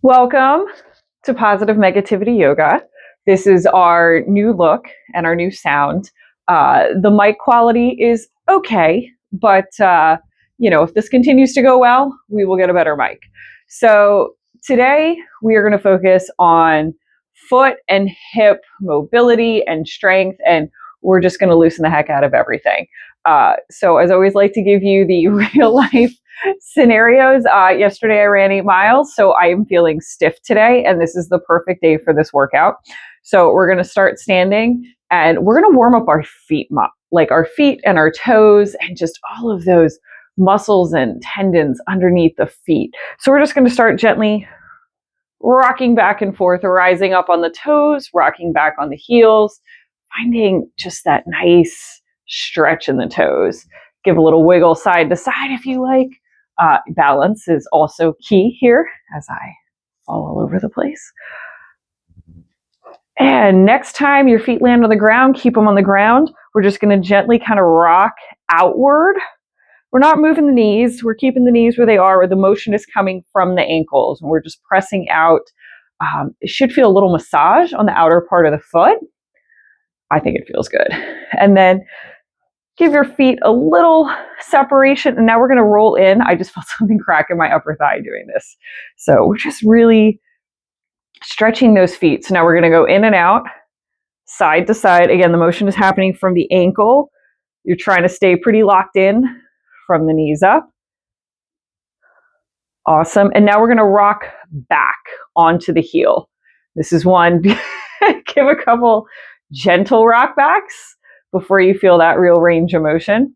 Welcome to Positive Negativity Yoga. This is our new look and our new sound. The mic quality is okay, but if this continues to go well, we will get a better mic. So today we are going to focus on foot and hip mobility and strength, and we're just going to loosen the heck out of everything. So as I always like to give you the real life scenarios. Yesterday I ran 8 miles, so I am feeling stiff today, and this is the perfect day for this workout. So we're going to start standing, and we're going to warm up our feet, like our feet and our toes, and just all of those muscles and tendons underneath the feet. So we're just going to start gently rocking back and forth, rising up on the toes, rocking back on the heels, finding just that nice stretch in the toes. Give a little wiggle side to side if you like. Balance is also key here as I fall all over the place. And next time your feet land on the ground, keep them on the ground. We're just going to gently kind of rock outward. We're not moving the knees. We're keeping the knees where they are, where the motion is coming from the ankles. And we're just pressing out. It should feel a little massage on the outer part of the foot. I think it feels good. And then give your feet a little separation. And now we're going to roll in. I just felt something crack in my upper thigh doing this. So we're just really stretching those feet. So now we're going to go in and out, side to side. Again, the motion is happening from the ankle. You're trying to stay pretty locked in from the knees up. Awesome. And now we're going to rock back onto the heel. This is one. Give a couple gentle rock backs before you feel that real range of motion.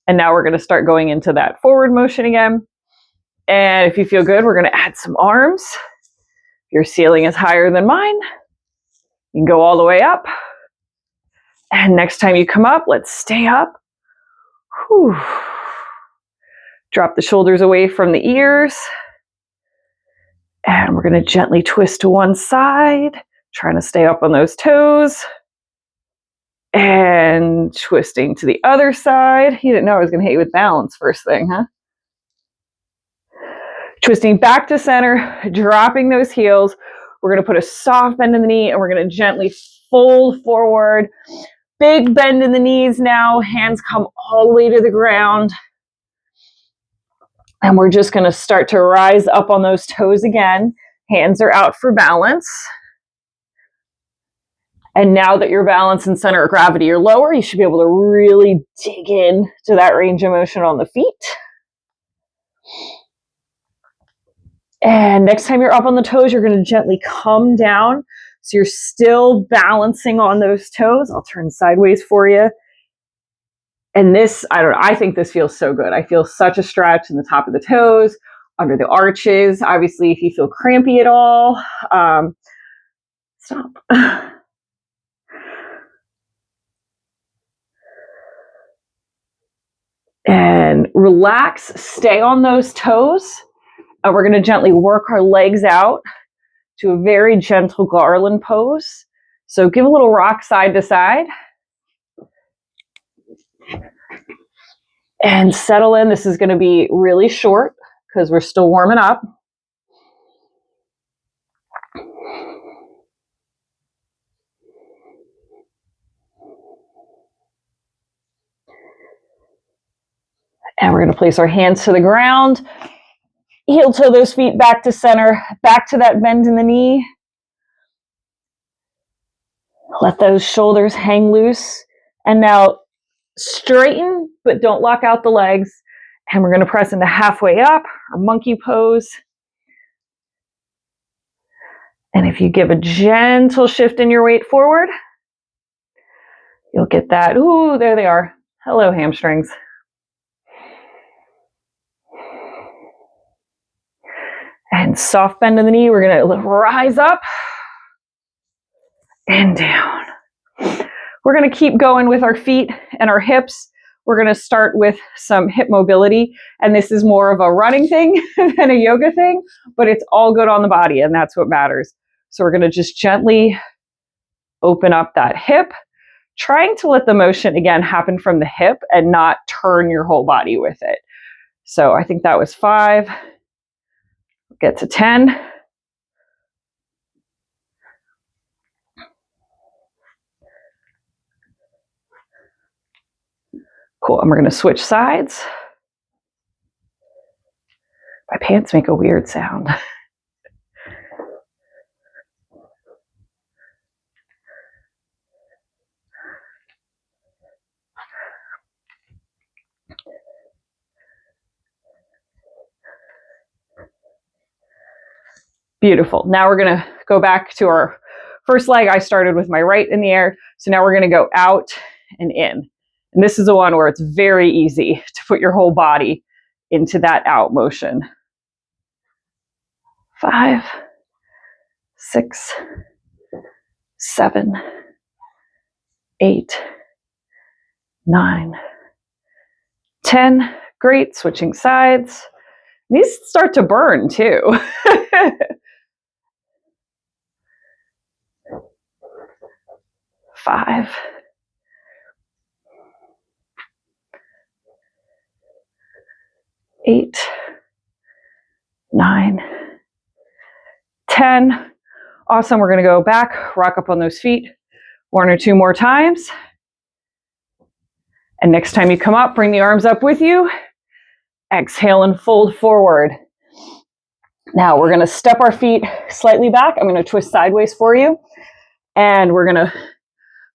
And now we're going to start going into that forward motion again. And if you feel good, we're going to add some arms. If your ceiling is higher than mine, you can go all the way up. And next time you come up, let's stay up. Whew. Drop the shoulders away from the ears. And we're going to gently twist to one side, trying to stay up on those toes. And twisting to the other side. You didn't know I was going to hit you with balance first thing, huh? Twisting back to center, dropping those heels. We're going to put a soft bend in the knee, and we're going to gently fold forward. Big bend in the knees now. Hands come all the way to the ground. And we're just going to start to rise up on those toes again. Hands are out for balance. And now that your balance and center of gravity are lower, you should be able to really dig in to that range of motion on the feet. And next time you're up on the toes, you're going to gently come down. So you're still balancing on those toes. I'll turn sideways for you. And this, I think this feels so good. I feel such a stretch in the top of the toes, under the arches. Obviously, if you feel crampy at all, stop. And relax, stay on those toes. And we're going to gently work our legs out to a very gentle garland pose. So give a little rock side to side. And settle in. This is going to be really short because we're still warming up. And we're going to place our hands to the ground. Heel toe those feet back to center, back to that bend in the knee. Let those shoulders hang loose. And now straighten, but don't lock out the legs. And we're going to press into halfway up, or monkey pose. And if you give a gentle shift in your weight forward, you'll get that. Ooh, there they are. Hello, hamstrings. And soft bend in the knee. We're going to rise up and down. We're going to keep going with our feet and our hips. We're going to start with some hip mobility. And this is more of a running thing than a yoga thing, but it's all good on the body, and that's what matters. So we're going to just gently open up that hip, trying to let the motion, again, happen from the hip and not turn your whole body with it. So I think that was 5. Get to 10. Cool, and we're gonna switch sides. My pants make a weird sound. Beautiful. Now we're gonna go back to our first leg. I started with my right in the air. So now we're gonna go out and in. And this is the one where it's very easy to put your whole body into that out motion. 5, 6, 7, 8, 9, 10. Great, switching sides. These start to burn too. 5, 8, 9, 10. Awesome. We're going to go back, rock up on those feet 1 or 2 more times. And next time you come up, bring the arms up with you. Exhale and fold forward. Now we're going to step our feet slightly back. I'm going to twist sideways for you. And we're going to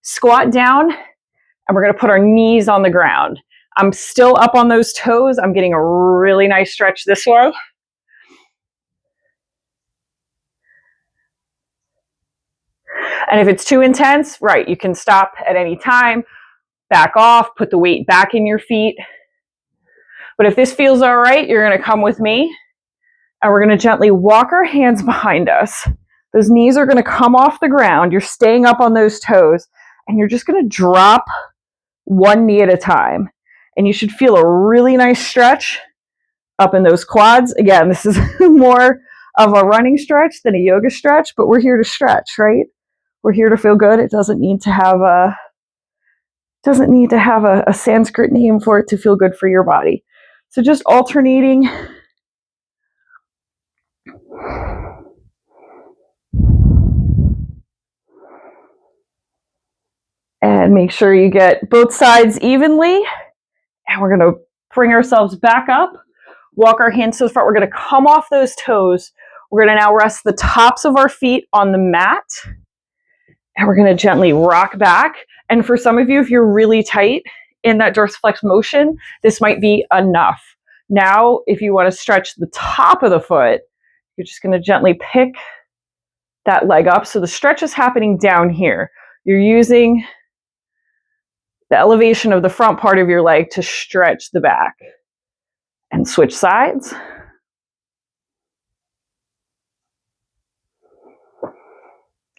squat down and we're going to put our knees on the ground. I'm still up on those toes. I'm getting a really nice stretch this way. And if it's too intense, right, you can stop at any time, back off, put the weight back in your feet. But if this feels all right, you're going to come with me and we're going to gently walk our hands behind us. Those knees are going to come off the ground. You're staying up on those toes and you're just going to drop one knee at a time. And you should feel a really nice stretch up in those quads. Again, this is more of a running stretch than a yoga stretch, but we're here to stretch, right? We're here to feel good. It doesn't need to have a Sanskrit name for it to feel good for your body. So just alternating. And make sure you get both sides evenly. And we're going to bring ourselves back up. Walk our hands to the front. We're going to come off those toes. We're going to now rest the tops of our feet on the mat. And we're going to gently rock back. And for some of you, if you're really tight in that dorsiflex motion, this might be enough. Now, if you want to stretch the top of the foot, you're just going to gently pick that leg up. So the stretch is happening down here. You're using the elevation of the front part of your leg to stretch the back. And switch sides.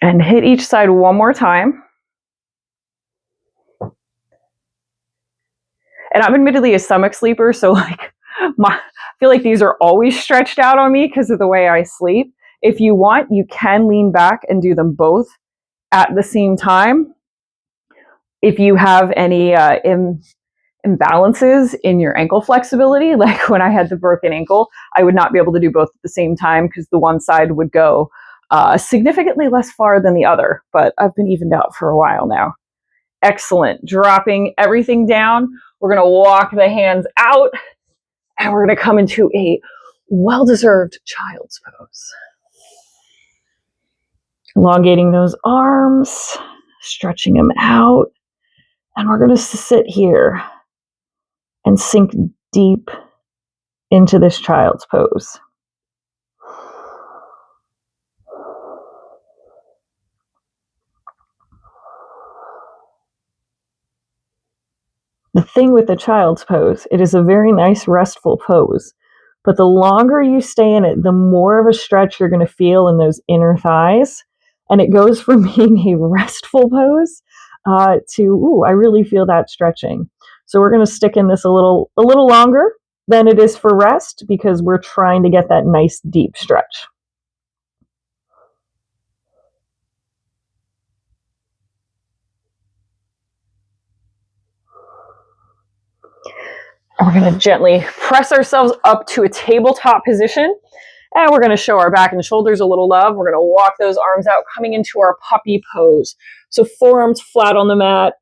And hit each side one more time. And I'm admittedly a stomach sleeper, so I feel like these are always stretched out on me because of the way I sleep. If you want, you can lean back and do them both at the same time. If you have any imbalances in your ankle flexibility, like when I had the broken ankle, I would not be able to do both at the same time because the one side would go significantly less far than the other, but I've been evened out for a while now. Excellent. Dropping everything down. We're going to walk the hands out and we're going to come into a well-deserved child's pose. Elongating those arms, stretching them out, and we're going to sit here and sink deep into this child's pose. The thing with the child's pose, it is a very nice restful pose, but the longer you stay in it, the more of a stretch you're going to feel in those inner thighs, and it goes from being a restful pose to, ooh, I really feel that stretching. So we're going to stick in this a little longer than it is for rest because we're trying to get that nice deep stretch. And we're going to gently press ourselves up to a tabletop position. And we're going to show our back and shoulders a little love. We're going to walk those arms out, coming into our puppy pose. So forearms flat on the mat,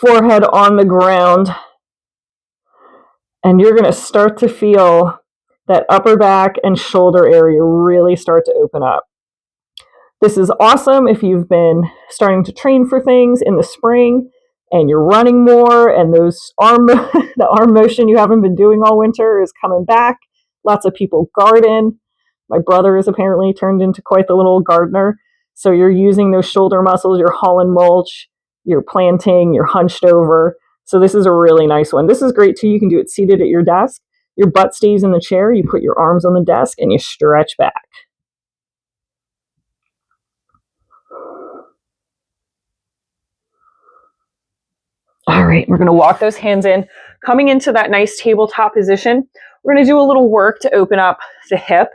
forehead on the ground. And you're going to start to feel that upper back and shoulder area really start to open up. This is awesome if you've been starting to train for things in the spring and you're running more and those the arm motion you haven't been doing all winter is coming back. Lots of people garden. My brother is apparently turned into quite the little gardener. So you're using those shoulder muscles, you're hauling mulch, you're planting, you're hunched over. So this is a really nice one. This is great too. You can do it seated at your desk. Your butt stays in the chair. You put your arms on the desk and you stretch back. All right, we're going to walk those hands in, coming into that nice tabletop position. We're going to do a little work to open up the hip.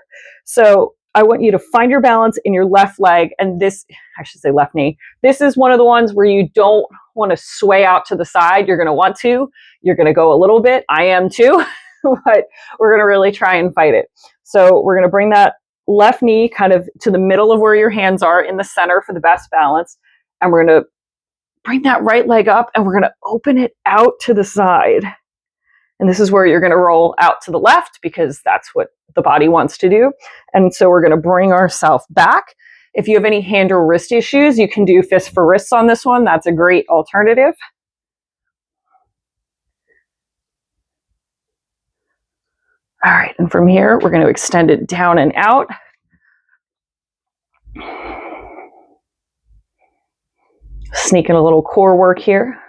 So I want you to find your balance in your left leg, and this, I should say left knee. This is one of the ones where you don't want to sway out to the side. You're going to want to. You're going to go a little bit. I am too, but we're going to really try and fight it. So we're going to bring that left knee kind of to the middle of where your hands are in the center for the best balance, and we're going to bring that right leg up and we're going to open it out to the side. And this is where you're going to roll out to the left because that's what the body wants to do. And so we're going to bring ourselves back. If you have any hand or wrist issues, you can do fist for wrists on this one. That's a great alternative. All right, and from here, we're going to extend it down and out. Sneak in a little core work here.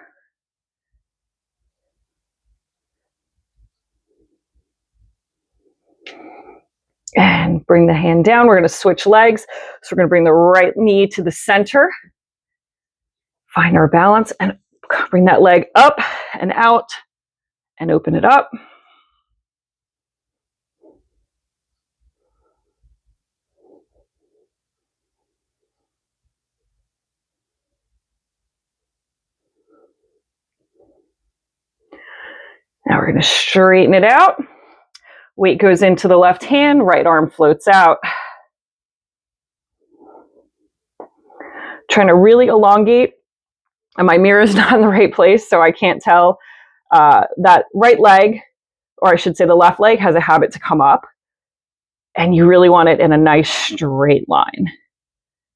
And bring the hand down. We're going to switch legs. So we're going to bring the right knee to the center. Find our balance and bring that leg up and out and open it up. Now we're going to straighten it out. Weight goes into the left hand, right arm floats out. Trying to really elongate, and my mirror is not in the right place, so I can't tell. That right leg, or I should say the left leg, has a habit to come up, and you really want it in a nice straight line.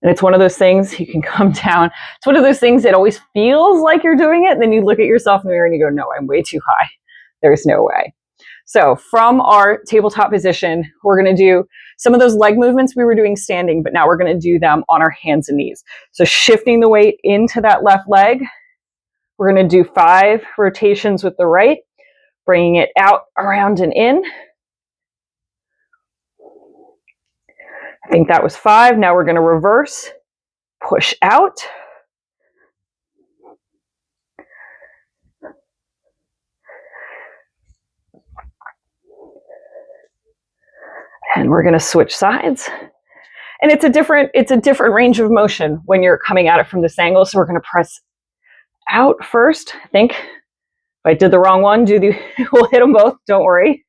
And it's one of those things you can come down. It's one of those things that always feels like you're doing it, and then you look at yourself in the mirror and you go, no, I'm way too high. There's no way. So from our tabletop position, we're going to do some of those leg movements we were doing standing, but now we're going to do them on our hands and knees. So shifting the weight into that left leg, we're going to do 5 rotations with the right, bringing it out, around, and in. I think that was 5. Now we're going to reverse, push out. And we're going to switch sides. And it's a different range of motion when you're coming at it from this angle. So we're going to press out first. I think if I did the wrong one, we'll hit them both. Don't worry.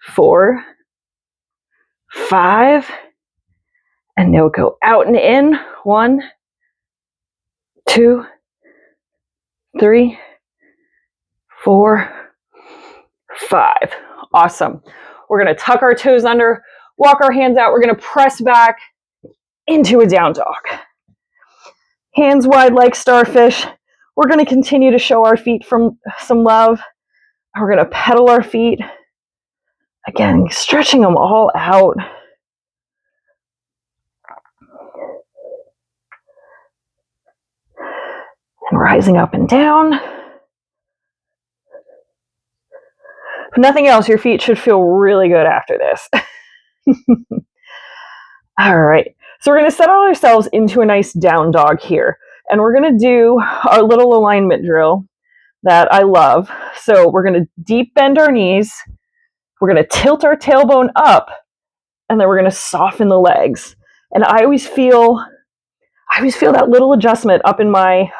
4, 5, and they'll go out and in. 1, 2, 3, 4, 5. Awesome. We're going to tuck our toes under, walk our hands out. We're going to press back into a down dog. Hands wide like starfish. We're going to continue to show our feet from some love. We're going to pedal our feet. Again, stretching them all out. And rising up and down. If nothing else, your feet should feel really good after this. All right. So we're going to settle ourselves into a nice down dog here. And we're going to do our little alignment drill that I love. So we're going to deep bend our knees. We're going to tilt our tailbone up. And then we're going to soften the legs. And I always feel that little adjustment up in my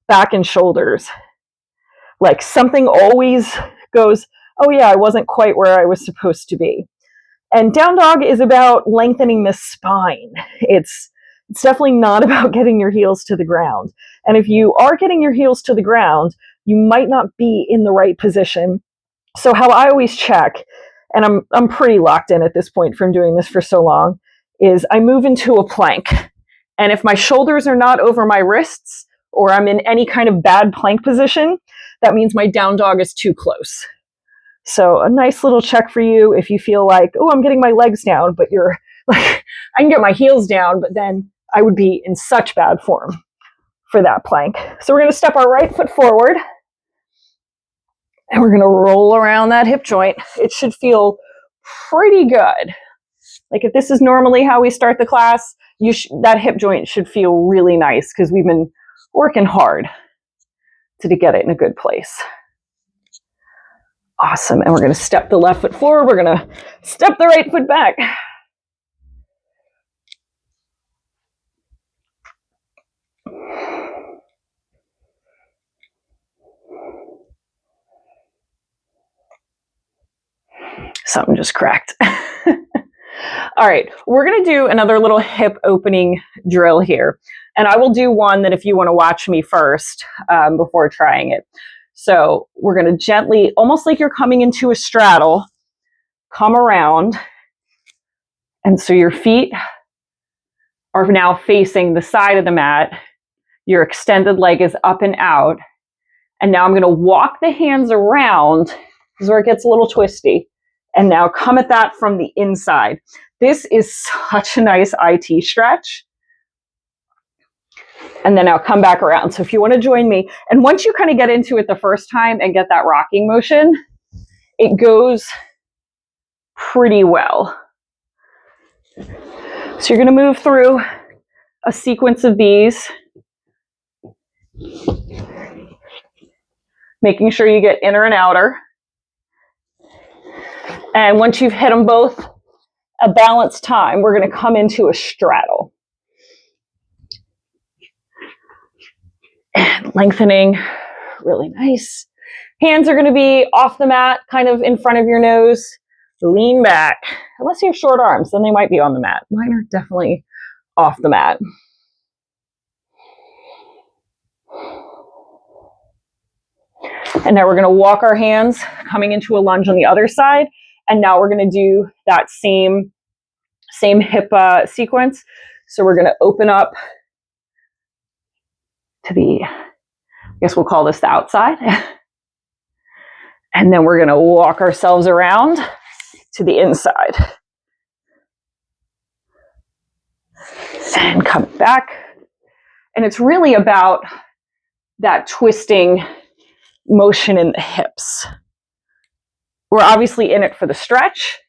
back and shoulders. Like something always goes oh yeah, I wasn't quite where I was supposed to be. And down dog is about lengthening the spine. It's definitely not about getting your heels to the ground. And if you are getting your heels to the ground, you might not be in the right position. So how I always check, and I'm pretty locked in at this point from doing this for so long, is I move into a plank. And if my shoulders are not over my wrists, or I'm in any kind of bad plank position, that means my down dog is too close. So a nice little check for you if you feel like, oh, I'm getting my legs down, but you're like, I can get my heels down, but then I would be in such bad form for that plank. So we're going to step our right foot forward, and we're going to roll around that hip joint. It should feel pretty good. Like if this is normally how we start the class, that hip joint should feel really nice because we've been working hard to get it in a good place. Awesome. And we're going to step the left foot forward. We're going to step the right foot back. Something just cracked. All right, we're going to do another little hip opening drill here. And I will do one that if you want to watch me first before trying it. So we're going to gently, almost like you're coming into a straddle, come around. And so your feet are now facing the side of the mat. Your extended leg is up and out. And now I'm going to walk the hands around. This is where it gets a little twisty. And now come at that from the inside. This is such a nice IT stretch. And then I'll come back around. So if you want to join me, and once you kind of get into it the first time and get that rocking motion, it goes pretty well. So you're going to move through a sequence of these, making sure you get inner and outer. And once you've hit them both a balanced time, we're going to come into a straddle. And lengthening, really nice. Hands are going to be off the mat, kind of in front of your nose. Lean back. Unless you have short arms, then they might be on the mat. Mine are definitely off the mat. And now we're going to walk our hands, coming into a lunge on the other side. And now we're going to do that same hip sequence. So we're going to open up to the, I guess we'll call this the outside. And then we're going to walk ourselves around to the inside. And come back. And it's really about that twisting motion in the hips. We're obviously in it for the stretch,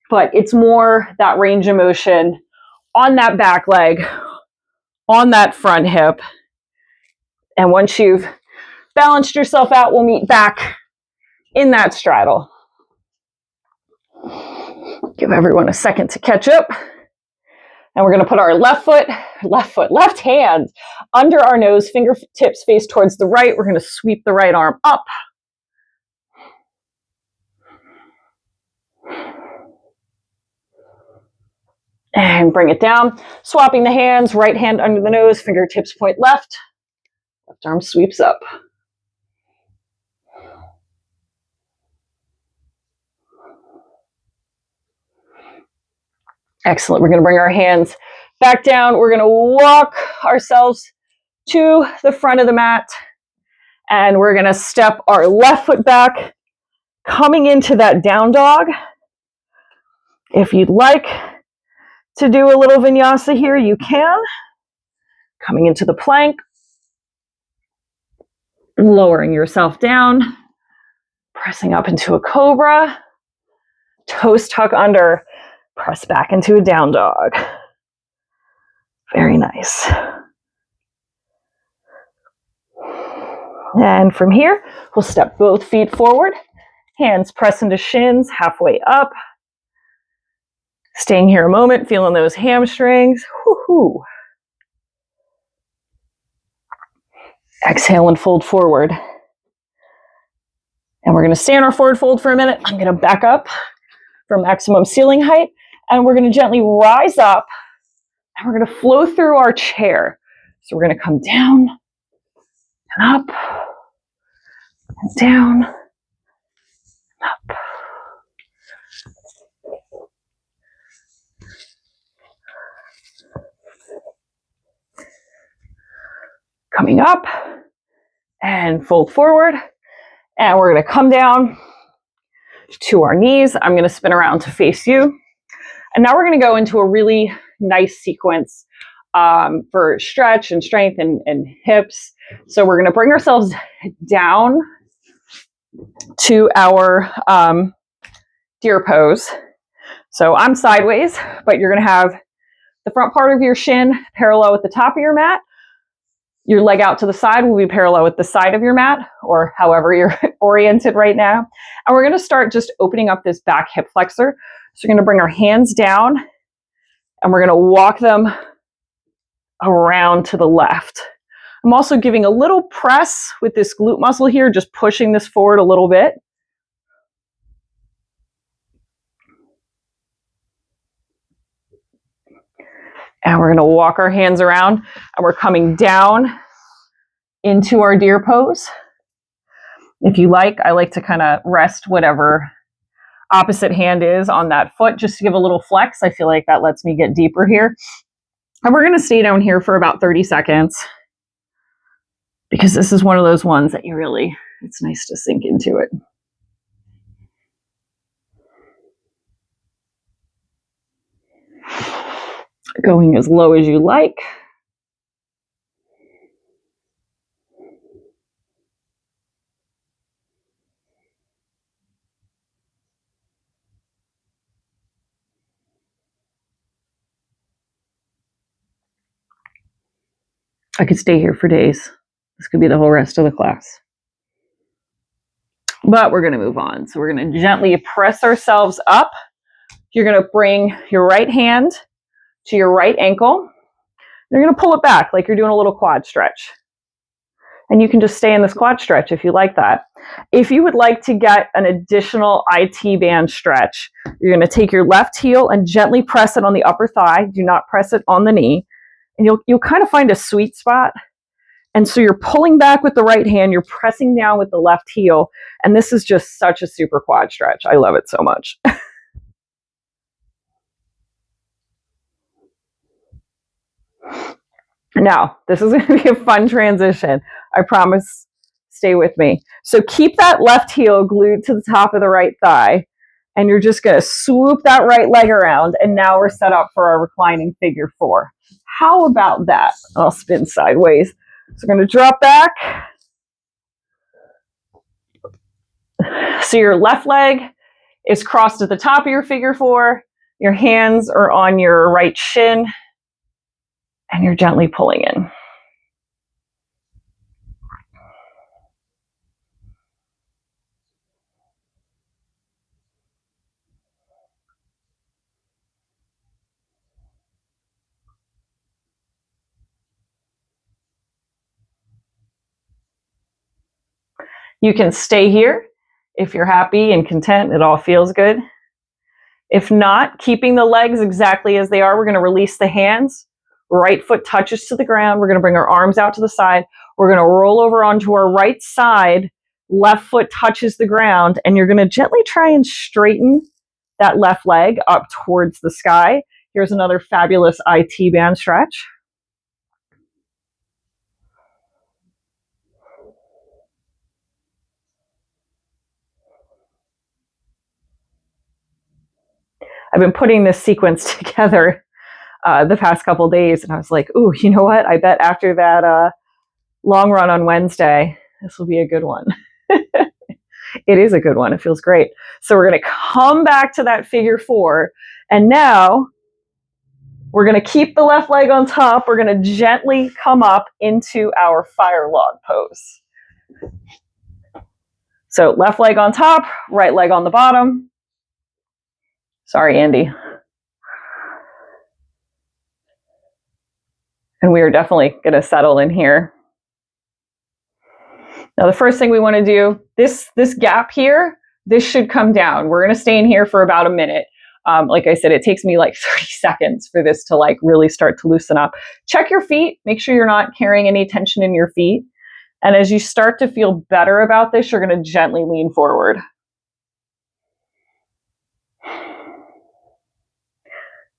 but it's more that range of motion on that back leg, on that front hip. And once you've balanced yourself out, we'll meet back in that straddle. Give everyone a second to catch up. And we're going to put our left hand under our nose, fingertips face towards the right. We're going to sweep the right arm up. And bring it down. Swapping the hands, right hand under the nose, fingertips point left. Left arm sweeps up. Excellent. We're going to bring our hands back down. We're going to walk ourselves to the front of the mat. And we're going to step our left foot back, coming into that down dog. If you'd like to do a little vinyasa here, you can. Coming into the plank. Lowering yourself down. Pressing up into a cobra. Toes tuck under. Press back into a down dog. Very nice. And from here, we'll step both feet forward. Hands press into shins, halfway up. Staying here a moment, feeling those hamstrings. Woo-hoo. Exhale and fold forward. And we're going to stay in our forward fold for a minute. I'm going to back up for maximum ceiling height, and we're going to gently rise up, and we're going to flow through our chair. So we're going to come down and up and down and up. Coming up and fold forward, and we're going to come down to our knees. I'm going to spin around to face you. And now we're going to go into a really nice sequence for stretch and strength and hips. So we're going to bring ourselves down to our deer pose. So I'm sideways, but you're going to have the front part of your shin parallel with the top of your mat. Your leg out to the side will be parallel with the side of your mat, or however you're oriented right now. And we're going to start just opening up this back hip flexor. So we're going to bring our hands down, and we're going to walk them around to the left. I'm also giving a little press with this glute muscle here, just pushing this forward a little bit. And we're going to walk our hands around, and we're coming down into our deer pose. If you like, I like to kind of rest whatever opposite hand is on that foot just to give a little flex. I feel like that lets me get deeper here. And we're going to stay down here for about 30 seconds because this is one of those ones that it's nice to sink into it. Going as low as you like. I could stay here for days. This could be the whole rest of the class. But we're going to move on. So we're going to gently press ourselves up. You're going to bring your right hand to your right ankle. You're going to pull it back like you're doing a little quad stretch. And you can just stay in this quad stretch if you like that. If you would like to get an additional IT band stretch, you're going to take your left heel and gently press it on the upper thigh. Do not press it on the knee. And you'll kind of find a sweet spot. And so you're pulling back with the right hand, you're pressing down with the left heel. And this is just such a super quad stretch. I love it so much. Now, this is going to be a fun transition. I promise, stay with me. So keep that left heel glued to the top of the right thigh, and you're just going to swoop that right leg around, and now we're set up for our reclining figure four. How about that? I'll spin sideways. So we're going to drop back. So your left leg is crossed at the top of your figure four. Your hands are on your right shin, and you're gently pulling in. You can stay here if you're happy and content. It all feels good. If not, keeping the legs exactly as they are, we're going to release the hands. Right foot touches to the ground. We're going to bring our arms out to the side. We're going to roll over onto our right side. Left foot touches the ground, and you're going to gently try and straighten that left leg up towards the sky. Here's another fabulous IT band stretch. I've been putting this sequence together the past couple days, and I was like, ooh, you know what? I bet after that long run on Wednesday, this will be a good one. It is a good one. It feels great. So we're going to come back to that figure four, and now we're going to keep the left leg on top. We're going to gently come up into our fire log pose. So left leg on top, right leg on the bottom. Sorry, Andy. And we are definitely going to settle in here. Now, the first thing we want to do, this gap here, this should come down. We're going to stay in here for about a minute. Like I said, it takes me like 30 seconds for this to like really start to loosen up. Check your feet. Make sure you're not carrying any tension in your feet. And as you start to feel better about this, you're going to gently lean forward.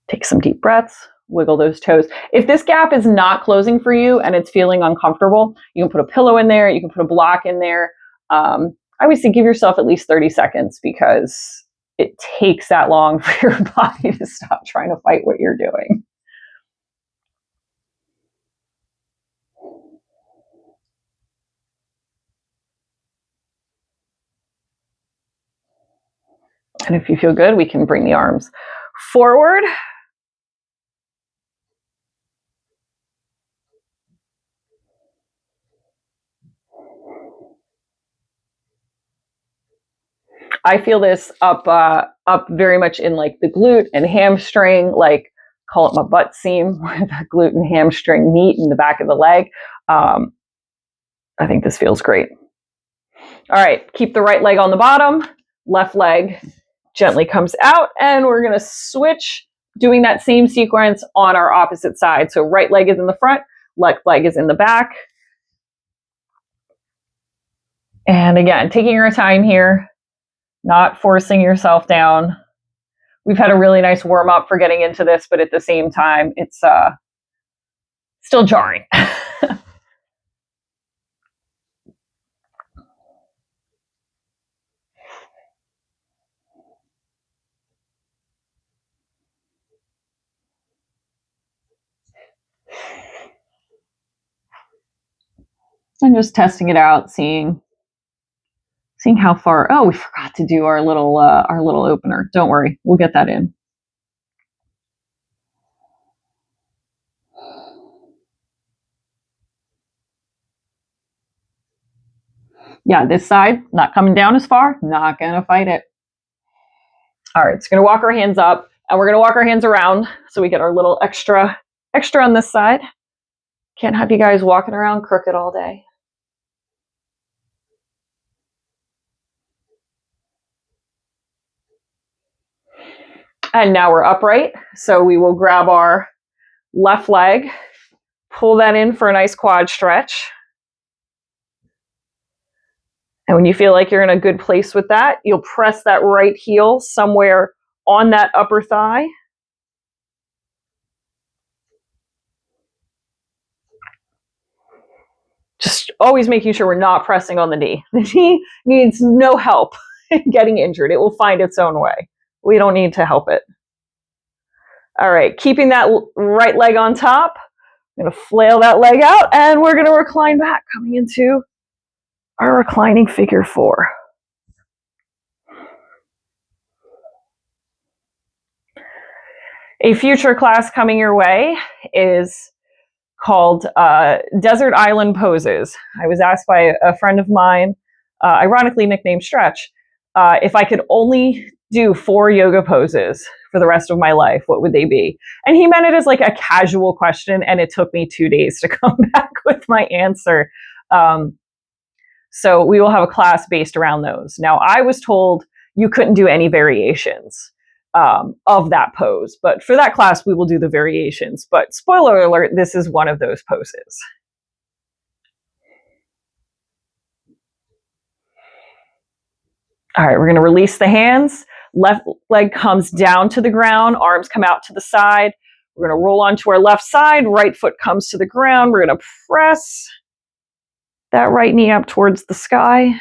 Take some deep breaths. Wiggle those toes. If this gap is not closing for you and it's feeling uncomfortable, you can put a pillow in there. You can put a block in there. I always say give yourself at least 30 seconds because it takes that long for your body to stop trying to fight what you're doing. And if you feel good, we can bring the arms forward. I feel this up very much in like the glute and hamstring, like call it my butt seam, where the glute and hamstring meet in the back of the leg. I think this feels great. All right, keep the right leg on the bottom, left leg gently comes out, and we're gonna switch, doing that same sequence on our opposite side. So right leg is in the front, left leg is in the back. And again, taking your time here, not forcing yourself down. We've had a really nice warm up for getting into this, but at the same time, it's still jarring. And just testing it out, seeing how far. Oh, we forgot to do our little opener. Don't worry, we'll get that in. Yeah, this side not coming down as far. Not gonna fight it. All right, so we're gonna walk our hands up, and we're gonna walk our hands around so we get our little extra on this side. Can't have you guys walking around crooked all day. And now we're upright. So we will grab our left leg, pull that in for a nice quad stretch. And when you feel like you're in a good place with that, you'll press that right heel somewhere on that upper thigh. Just always making sure we're not pressing on the knee. The knee needs no help getting injured. It will find its own way. We don't need to help it. All right, keeping that right leg on top. I'm going to flail that leg out, and we're going to recline back, coming into our reclining figure four. A future class coming your way is called Desert Island Poses. I was asked by a friend of mine, ironically nicknamed Stretch, if I could only do 4 yoga poses for the rest of my life, what would they be? And he meant it as like a casual question, and it took me 2 days to come back with my answer. So we will have a class based around those. Now, I was told you couldn't do any variations of that pose, but for that class, we will do the variations. But spoiler alert, this is one of those poses. All right, we're going to release the hands. Left leg comes down to the ground, arms come out to the side. We're going to roll onto our left side, right foot comes to the ground. We're going to press that right knee up towards the sky.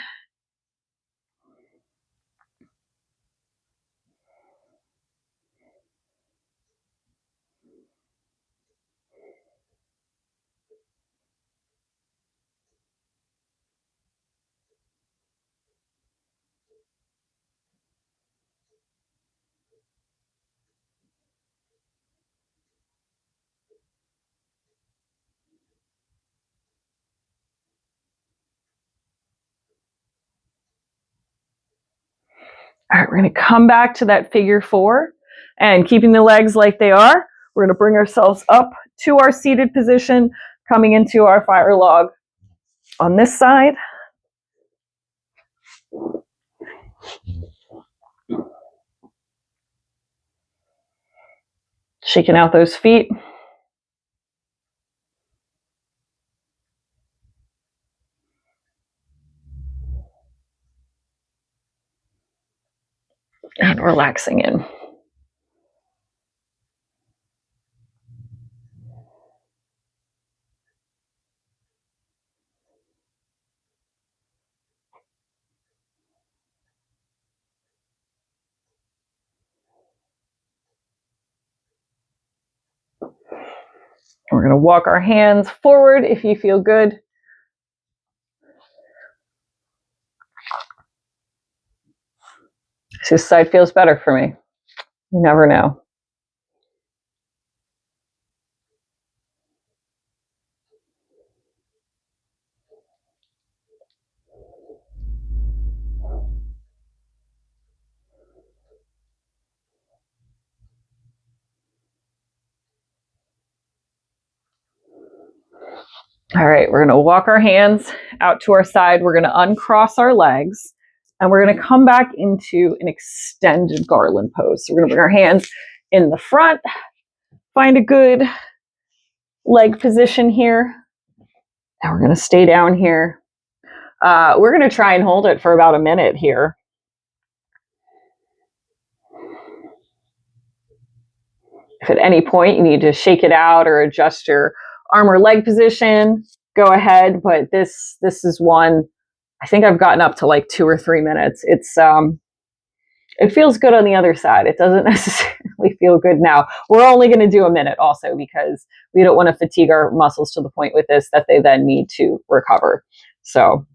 All right, we're going to come back to that figure four, and keeping the legs like they are, we're going to bring ourselves up to our seated position, coming into our fire log on this side. Shaking out those feet. And relaxing in. We're going to walk our hands forward if you feel good. This side feels better for me. You never know. All right, we're going to walk our hands out to our side. We're going to uncross our legs, and we're going to come back into an extended garland pose. So we're going to bring our hands in the front, find a good leg position here, and we're going to stay down here. We're going to try and hold it for about a minute here. If at any point you need to shake it out or adjust your arm or leg position, go ahead. But this is one, I think I've gotten up to like 2 or 3 minutes. It feels good on the other side. It doesn't necessarily feel good now. We're only going to do a minute also because we don't want to fatigue our muscles to the point with this that they then need to recover. So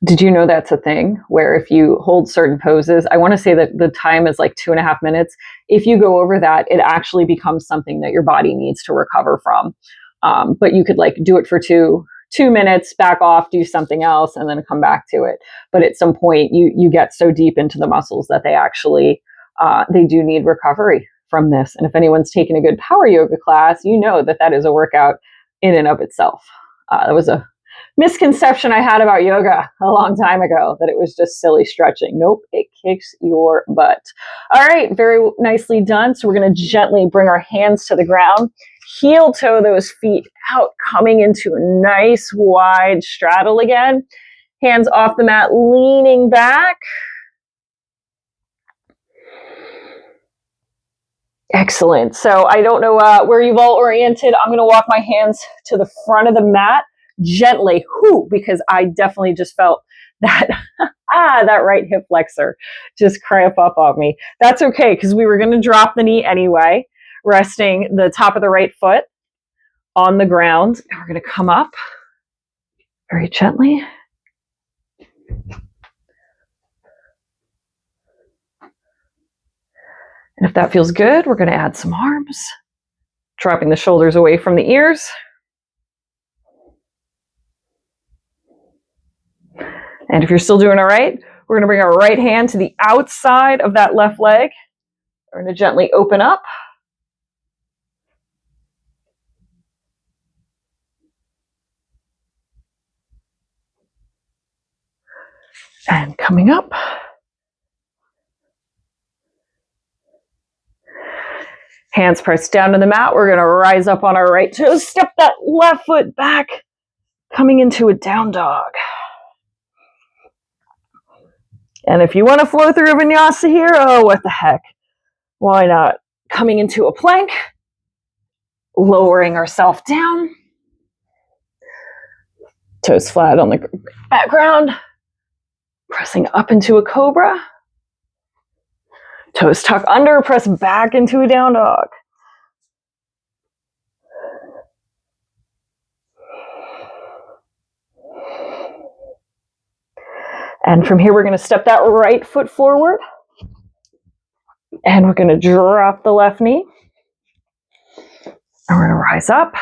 did you know that's a thing where if you hold certain poses, I want to say that the time is like 2.5 minutes. If you go over that, it actually becomes something that your body needs to recover from. But you could like do it for two minutes, back off, do something else, and then come back to it. But at some point, you get so deep into the muscles that they actually they do need recovery from this. And if anyone's taken a good power yoga class, you know that that is a workout in and of itself. That was a misconception I had about yoga a long time ago, that it was just silly stretching. Nope, it kicks your butt. All right, very nicely done. So we're going to gently bring our hands to the ground, heel toe those feet out, coming into a nice wide straddle again. Hands off the mat, leaning back. Excellent. So I don't know where you've all oriented. I'm going to walk my hands to the front of the mat gently, because I definitely just felt that that right hip flexor just cramp up on me. That's okay, because we were going to drop the knee anyway, resting the top of the right foot on the ground. And we're going to come up very gently. And if that feels good, we're going to add some arms, dropping the shoulders away from the ears. And if you're still doing all right, we're going to bring our right hand to the outside of that left leg. We're going to gently open up. And coming up. Hands pressed down to the mat. We're going to rise up on our right toes. Step that left foot back, coming into a down dog. And if you want to flow through a vinyasa here, oh, what the heck? Why not? Coming into a plank, lowering ourselves down. Toes flat on the background. Pressing up into a cobra. Toes tuck under, press back into a down dog. And from here, we're going to step that right foot forward. And we're going to drop the left knee. And we're going to rise up,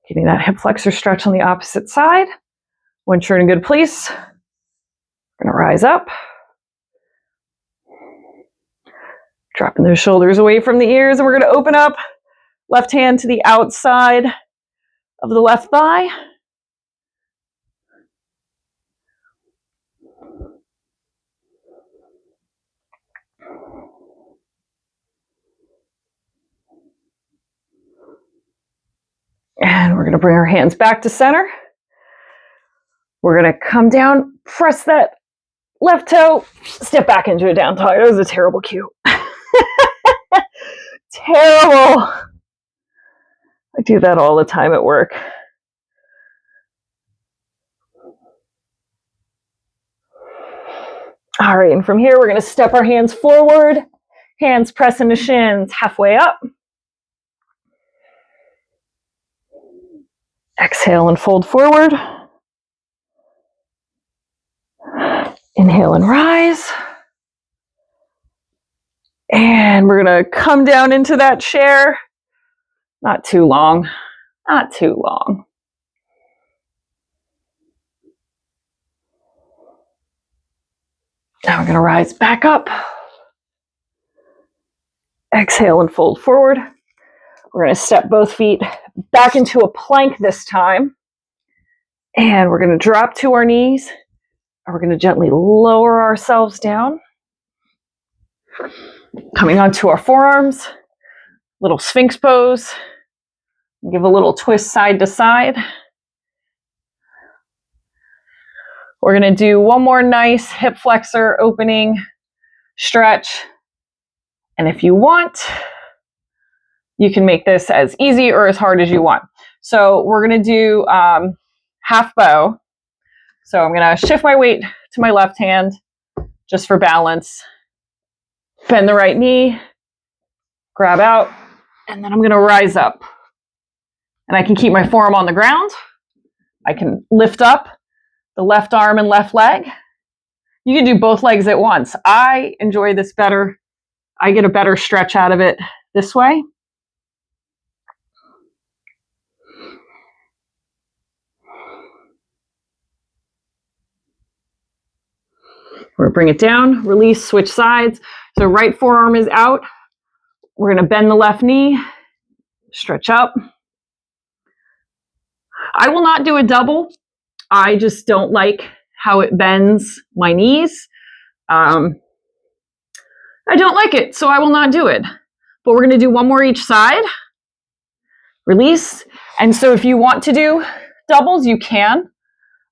getting that hip flexor stretch on the opposite side. Once you're in a good place, we're going to rise up. Dropping those shoulders away from the ears, and we're going to open up. Left hand to the outside of the left thigh. to bring our hands back to center. We're going to come down, press that left toe, step back into a down dog. That was a terrible cue. Terrible. I do that all the time at work. All right, and from here, we're going to step our hands forward, hands press into shins, halfway up. Exhale and fold forward. Inhale and rise. And we're going to come down into that chair. Not too long, not too long. Now we're going to rise back up. Exhale and fold forward. We're going to step both feet back into a plank this time. And we're going to drop to our knees. And we're going to gently lower ourselves down. Coming onto our forearms. Little Sphinx pose. Give a little twist side to side. We're going to do one more nice hip flexor opening stretch. And if you want, you can make this as easy or as hard as you want. So we're going to do half bow. So I'm going to shift my weight to my left hand just for balance. Bend the right knee, grab out, and then I'm going to rise up. And I can keep my forearm on the ground. I can lift up the left arm and left leg. You can do both legs at once. I enjoy this better. I get a better stretch out of it this way. We're going to bring it down, release, switch sides. So right forearm is out. We're going to bend the left knee, stretch up. I will not do a double. I just don't like how it bends my knees. I don't like it, so I will not do it. But we're going to do one more each side. Release. And so if you want to do doubles, you can.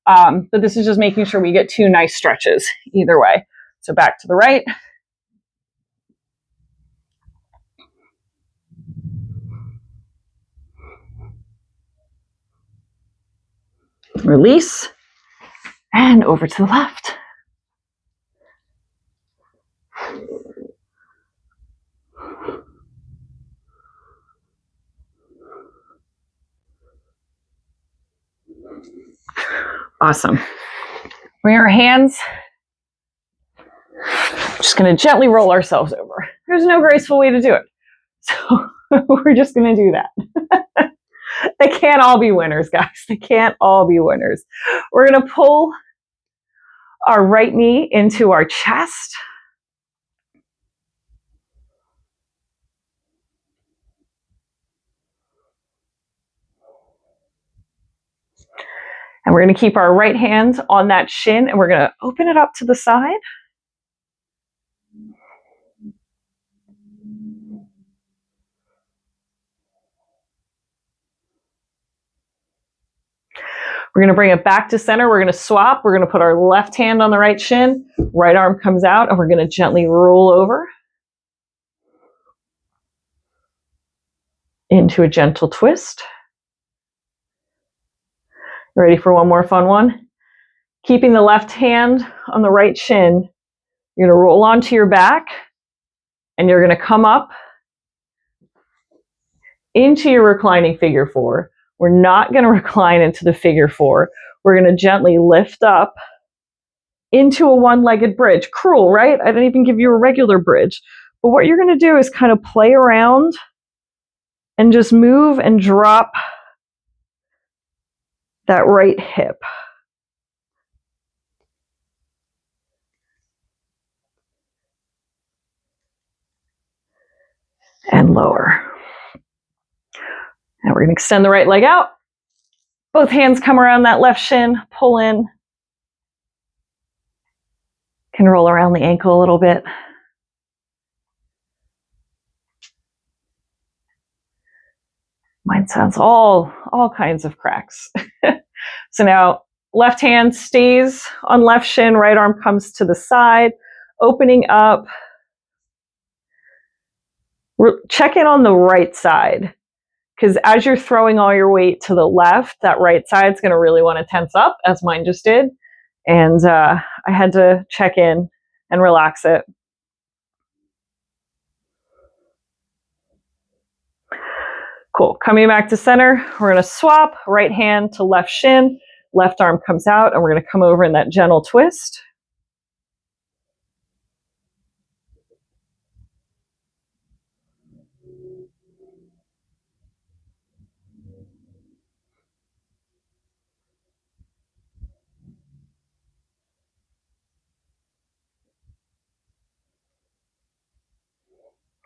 But this is just making sure we get two nice stretches either way. So back to the right. Release. And over to the left. Awesome. Bring our hands. Just going to gently roll ourselves over. There's no graceful way to do it. So we're just going to do that. They can't all be winners, guys. They can't all be winners. We're going to pull our right knee into our chest. And we're going to keep our right hand on that shin, and we're going to open it up to the side. We're going to bring it back to center. We're going to swap. We're going to put our left hand on the right shin. Right arm comes out, and we're going to gently roll over into a gentle twist. Ready for one more fun one? Keeping the left hand on the right shin, you're going to roll onto your back, and you're going to come up into your reclining figure four. We're not going to recline into the figure four. We're going to gently lift up into a one-legged bridge. Cruel, right? I didn't even give you a regular bridge. But what you're going to do is kind of play around and just move and drop that right hip. And lower. Now we're going to extend the right leg out. Both hands come around that left shin, pull in. Can roll around the ankle a little bit. Mine sounds all kinds of cracks. So now left hand stays on left shin, right arm comes to the side, opening up. Check in on the right side, because as you're throwing all your weight to the left, that right side's going to really want to tense up, as mine just did. And I had to check in and relax it. Cool. Coming back to center, we're going to swap right hand to left shin, left arm comes out, and we're going to come over in that gentle twist.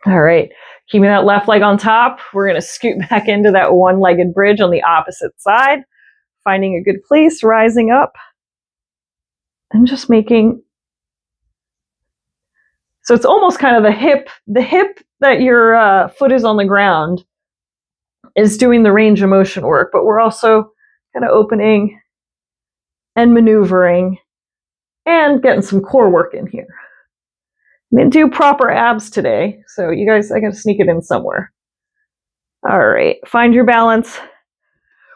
All right, keeping that left leg on top, we're going to scoot back into that one-legged bridge on the opposite side, finding a good place, rising up, and just making, so it's almost kind of the hip that your foot is on the ground is doing the range of motion work, but we're also kind of opening and maneuvering and getting some core work in here. I didn't do proper abs today, so you guys, I gotta sneak it in somewhere. All right, find your balance.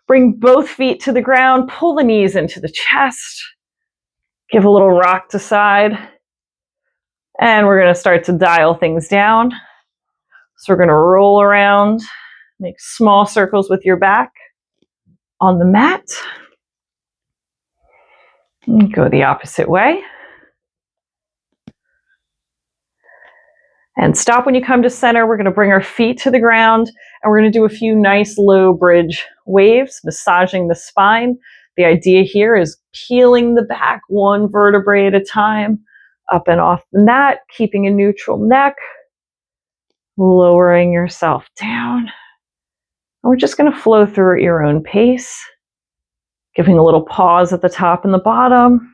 Bring both feet to the ground, pull the knees into the chest, give a little rock to side, and we're gonna start to dial things down. So we're gonna roll around, make small circles with your back on the mat, and go the opposite way. And stop when you come to center. We're going to bring our feet to the ground, and we're going to do a few nice low bridge waves, massaging the spine. The idea here is peeling the back one vertebrae at a time, up and off the mat, keeping a neutral neck, lowering yourself down. And we're just going to flow through at your own pace, giving a little pause at the top and the bottom.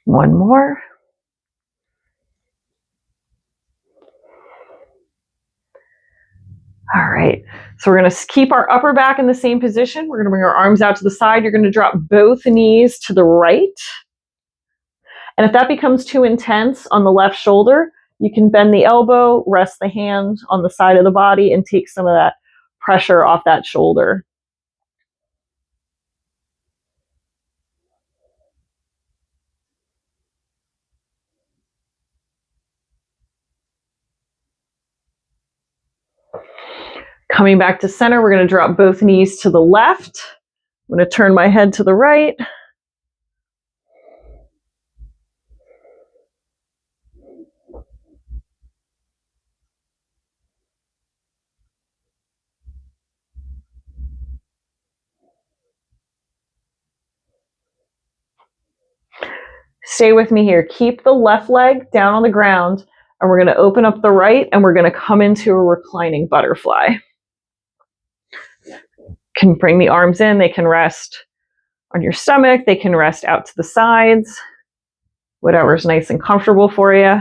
One more. All right, so we're going to keep our upper back in the same position. We're going to bring our arms out to the side. You're going to drop both knees to the right. And if that becomes too intense on the left shoulder, you can bend the elbow, rest the hand on the side of the body, and take some of that pressure off that shoulder. Coming back to center, we're going to drop both knees to the left. I'm going to turn my head to the right. Stay with me here. Keep the left leg down on the ground, and we're going to open up the right, and we're going to come into a reclining butterfly. Can bring the arms in. They can rest on your stomach. They can rest out to the sides. Whatever's nice and comfortable for you.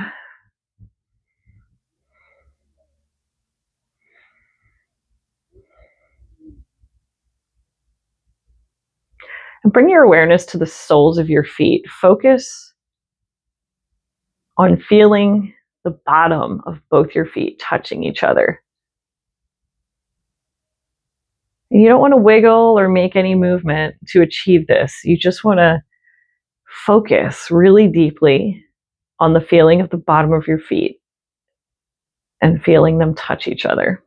And bring your awareness to the soles of your feet. Focus on feeling the bottom of both your feet touching each other. And you don't want to wiggle or make any movement to achieve this. You just want to focus really deeply on the feeling of the bottom of your feet and feeling them touch each other.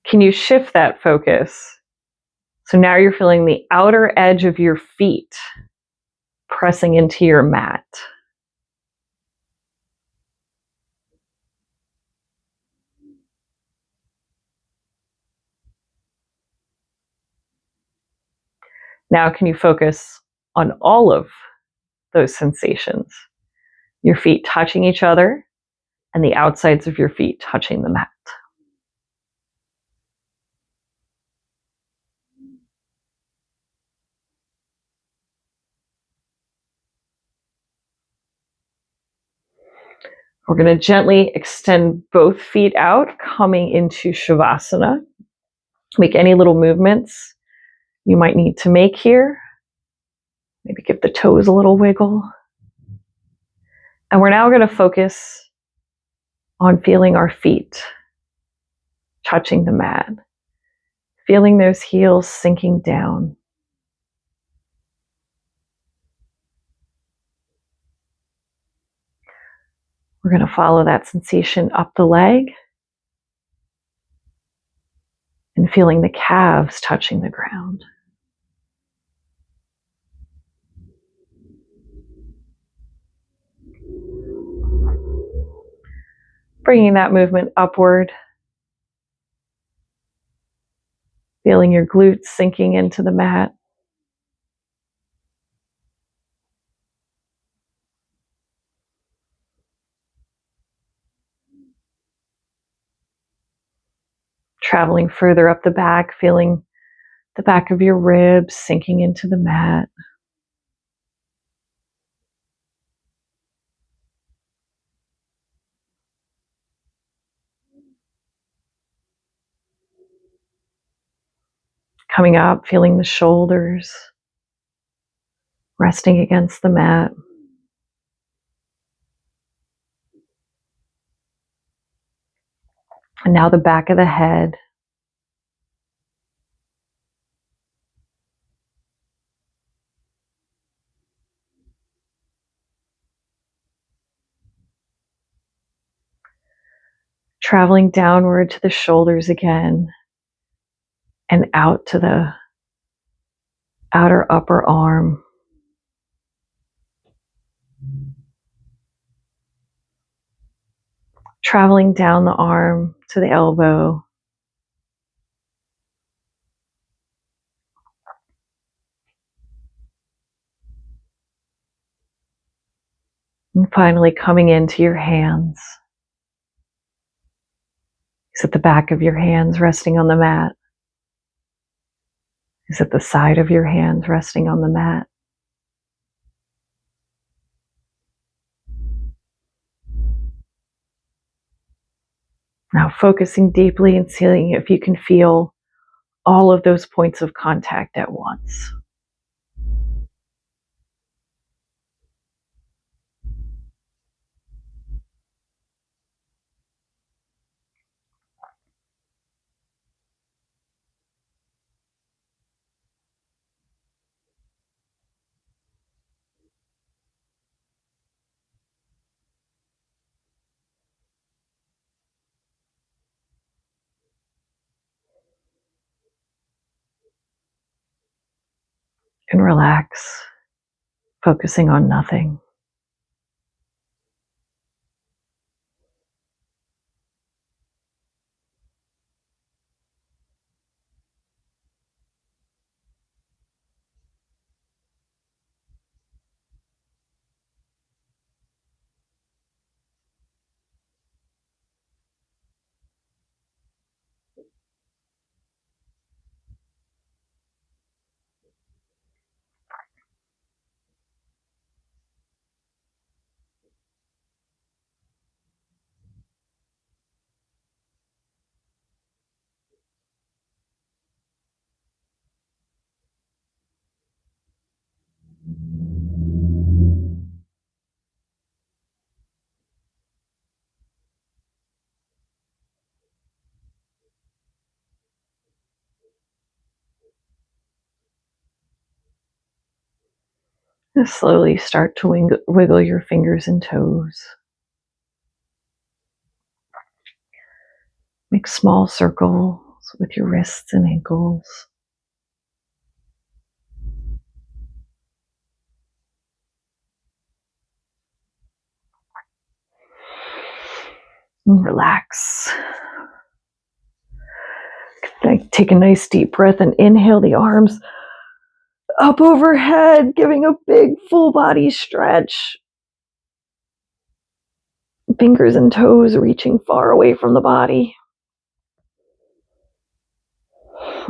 Can you shift that focus? So now you're feeling the outer edge of your feet pressing into your mat. Now, can you focus on all of those sensations? Your feet touching each other and the outsides of your feet touching the mat. We're going to gently extend both feet out, coming into Shavasana. Make any little movements you might need to make here. Maybe give the toes a little wiggle. And we're now going to focus on feeling our feet touching the mat, feeling those heels sinking down. We're going to follow that sensation up the leg and feeling the calves touching the ground. Bringing that movement upward, feeling your glutes sinking into the mat. Traveling further up the back, feeling the back of your ribs sinking into the mat. Coming up, feeling the shoulders resting against the mat. And now the back of the head. Traveling downward to the shoulders again and out to the outer upper arm. Traveling down the arm to the elbow. And finally coming into your hands. Is it the back of your hands resting on the mat? Is it the side of your hands resting on the mat? Now focusing deeply and seeing if you can feel all of those points of contact at once. And relax, focusing on nothing. And slowly start to wiggle your fingers and toes. Make small circles with your wrists and ankles. And relax. Take a nice deep breath and inhale the arms up overhead, giving a big full body stretch. Fingers and toes reaching far away from the body.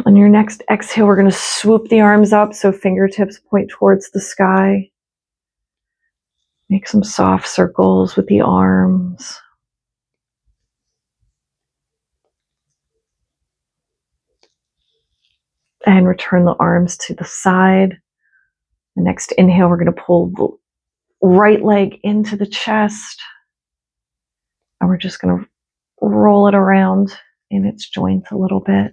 On your next exhale, we're going to swoop the arms up so fingertips point towards the sky. Make some soft circles with the arms. And return the arms to the side. The next inhale, we're going to pull the right leg into the chest. And we're just going to roll it around in its joints a little bit.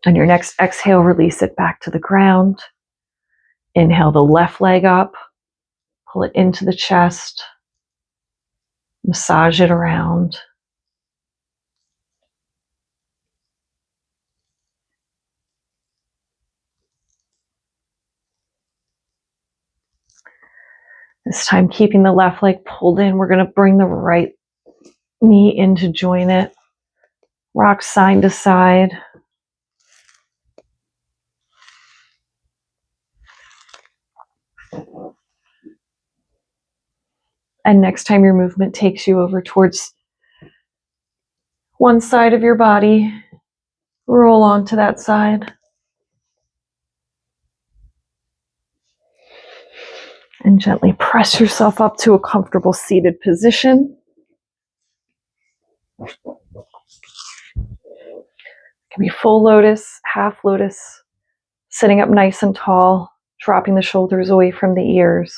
On your next exhale, release it back to the ground. Inhale the left leg up, pull it into the chest, massage it around. This time, keeping the left leg pulled in, we're going to bring the right knee in to join it. Rock side to side. And next time your movement takes you over towards one side of your body, roll onto that side. And gently press yourself up to a comfortable seated position. It can be full lotus, half lotus, sitting up nice and tall, dropping the shoulders away from the ears.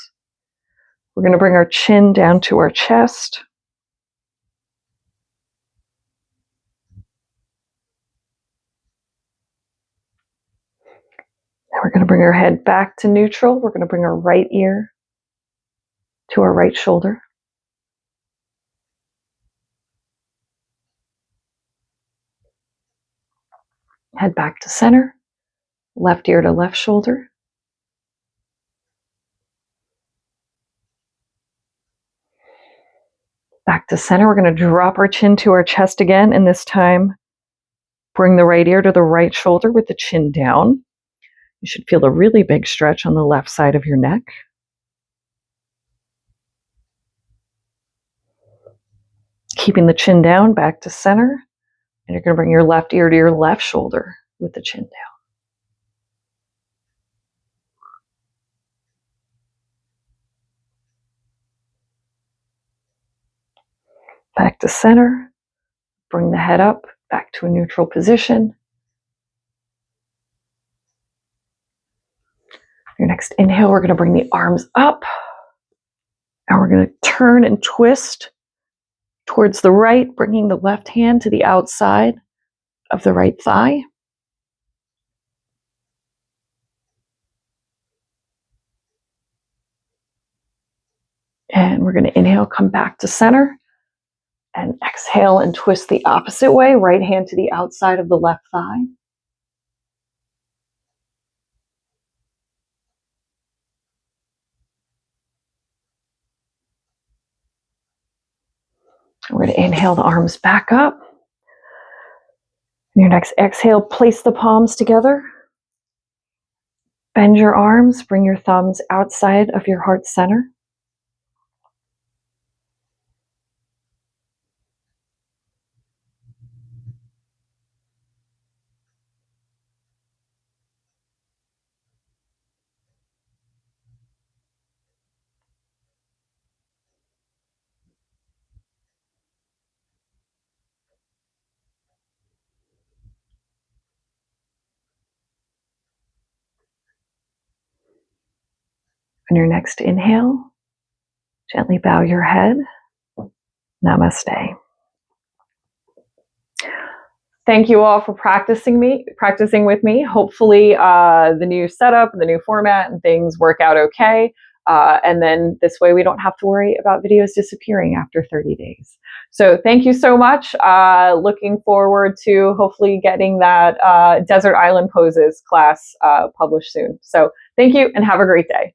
We're going to bring our chin down to our chest. And we're going to bring our head back to neutral. We're going to bring our right ear to our right shoulder. Head back to center. Left ear to left shoulder. Back to center. We're going to drop our chin to our chest again, and this time bring the right ear to the right shoulder with the chin down. You should feel a really big stretch on the left side of your neck. Keeping the chin down, back to center. And you're going to bring your left ear to your left shoulder with the chin down. Back to center. Bring the head up, back to a neutral position. Your next inhale, we're going to bring the arms up. And we're going to turn and twist towards the right, bringing the left hand to the outside of the right thigh. And we're going to inhale, come back to center. And exhale and twist the opposite way, right hand to the outside of the left thigh. We're going to inhale the arms back up. And your next exhale, place the palms together. Bend your arms, bring your thumbs outside of your heart center. On your next inhale, gently bow your head. Namaste. Thank you all for practicing with me. Hopefully the new setup, the new format and things work out okay. And then this way we don't have to worry about videos disappearing after 30 days. So thank you so much. Looking forward to hopefully getting that Desert Island Poses class published soon. So thank you and have a great day.